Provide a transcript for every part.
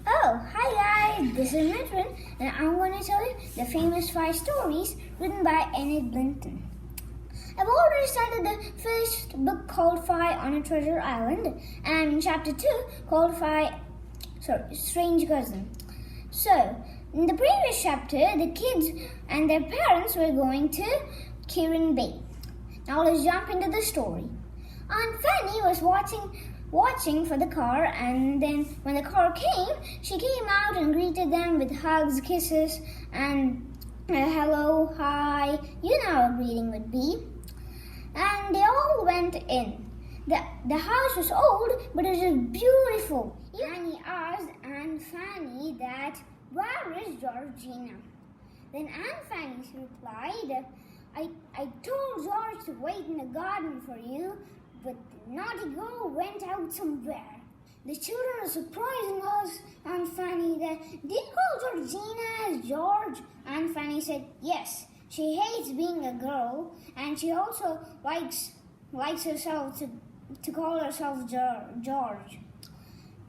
Oh, hi guys, this is Mithran, and I'm going to tell you the famous 5 stories written by Enid Blyton. I've already started the first book called Fi on a Treasure Island, and in chapter 2 called Strange Cousin. So, in the previous chapter, the kids and their parents were going to Kirin Bay. Now let's jump into the story. Aunt Fanny was watching for the car, and then when the car came, she came out and greeted them with hugs, kisses, and hello, hi, you know how a greeting would be. And they all went in. The house was old, but it was beautiful. Annie asked Aunt Fanny that, "Where is Georgina?" Then Aunt Fanny replied, I told George to wait in the garden for you, but the naughty girl went out somewhere. The children were surprising us, Aunt Fanny, that, "Did you call Georgina as George?" Aunt Fanny said, "Yes, she hates being a girl, and she also likes herself to call herself George."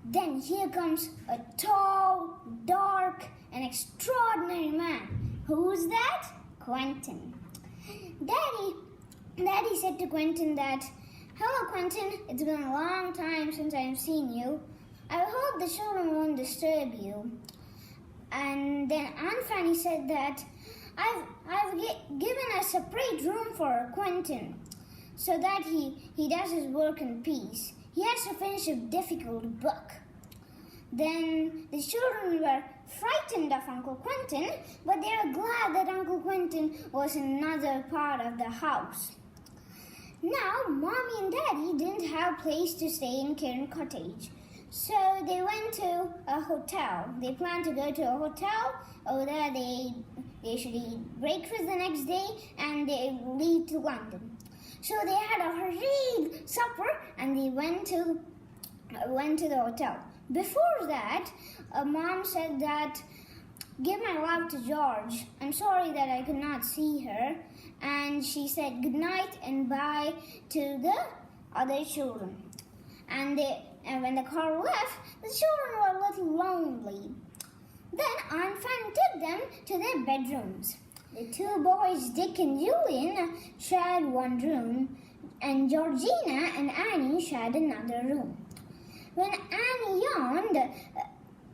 Then here comes a tall, dark, and extraordinary man. Who's that? Quentin. Daddy said to Quentin that, "Hello, Quentin, it's been a long time since I've seen you. I hope the children won't disturb you." And then Aunt Fanny said that, I've given a separate room for Quentin so that he does his work in peace. He has to finish a difficult book." Then the children were frightened of Uncle Quentin, but they were glad that Uncle Quentin was in another part of the house. Now, Mommy and Daddy didn't have a place to stay in Kirin Cottage, so they went to a hotel. They planned to go to a hotel. Over there, they should eat breakfast the next day, and they leave to London. So they had a hurried supper, and they went to the hotel. Before that, Mom said that, "Give my love to George. I'm sorry that I could not see her." And she said good night and bye to the other children. And when the car left, the children were a little lonely. Then Aunt Fanny took them to their bedrooms. The 2 boys, Dick and Julian, shared one room, and Georgina and Annie shared another room. When Annie yawned,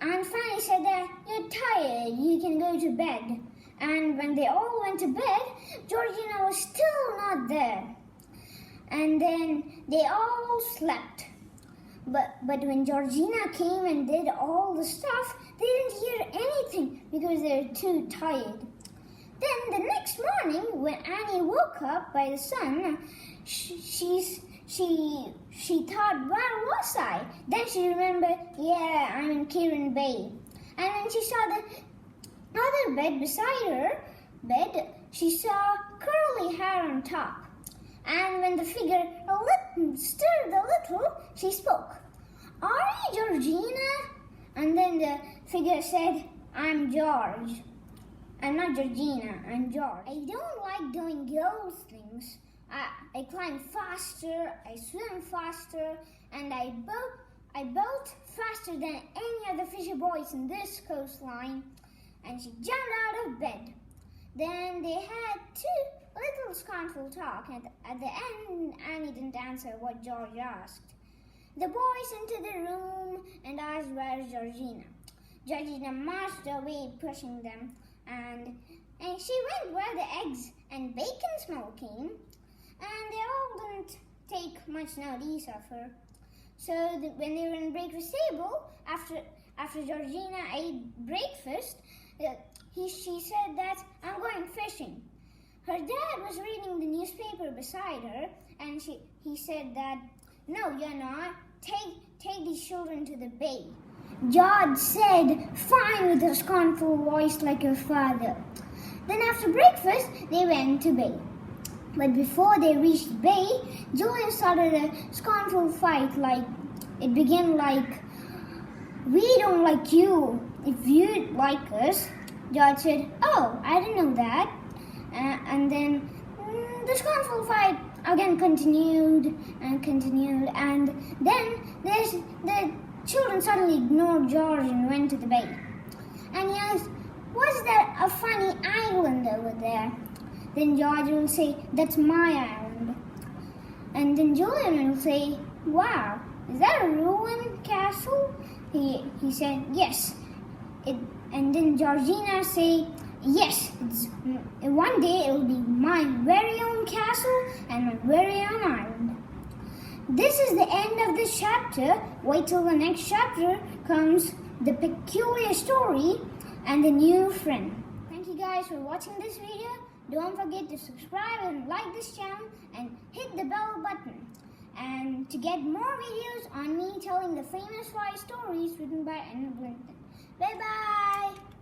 Aunt Fanny said that, "You're tired, you can go to bed." And when they all went to bed, Georgina was still not there. And then they all slept. But when Georgina came and did all the stuff, they didn't hear anything because they were too tired. Then the next morning, when Annie woke up by the sun, she thought, "Where was I?" Then she remembered, "Yeah, I'm in Kirin Bay." And when she saw the other bed beside her bed, she saw curly hair on top. And when the figure stirred a little, she spoke. "Are you Georgina?" And then the figure said, "I'm George. I'm not Georgina, I'm George. I don't like doing girls' things. I climb faster, I swim faster, and I boat faster than any other fisher boys in this coastline." And she jumped out of bed. Then they had 2 little scornful talk, and at the end, Annie didn't answer what George asked. The boys entered the room and asked, "Where's Georgina?" Georgina marched away, pushing them, and she went where the eggs and bacon smell came, and they all didn't take much notice of her. So when they were in breakfast table, after Georgina ate breakfast, she said that, "I'm going fishing." Her dad was reading the newspaper beside her, and he said that, "No, you're not. Take these children to the bay." George said, "Fine," with a scornful voice like your father. Then after breakfast, they went to bay. But before they reached the bay, Julian started a scornful fight. It began like, "We don't like you. If you like us." George said, "Oh, I didn't know that." And then the scornful fight again continued, and then The children suddenly ignored George and went to the bay. And he asked, "Was there a funny island over there?" Then George will say, "That's my island." And then Julian will say, "Wow, is that a ruined castle?" He said, "Yes." And then Georgina say, "Yes, one day it will be my very own castle and my very own island." This is the end of this chapter. Wait till the next chapter comes the peculiar story and the new friend. Thank you guys for watching this video. Don't forget to subscribe and like this channel and hit the bell button. And to get more videos on me telling the famous 5 stories written by Anna Blinton. Bye bye.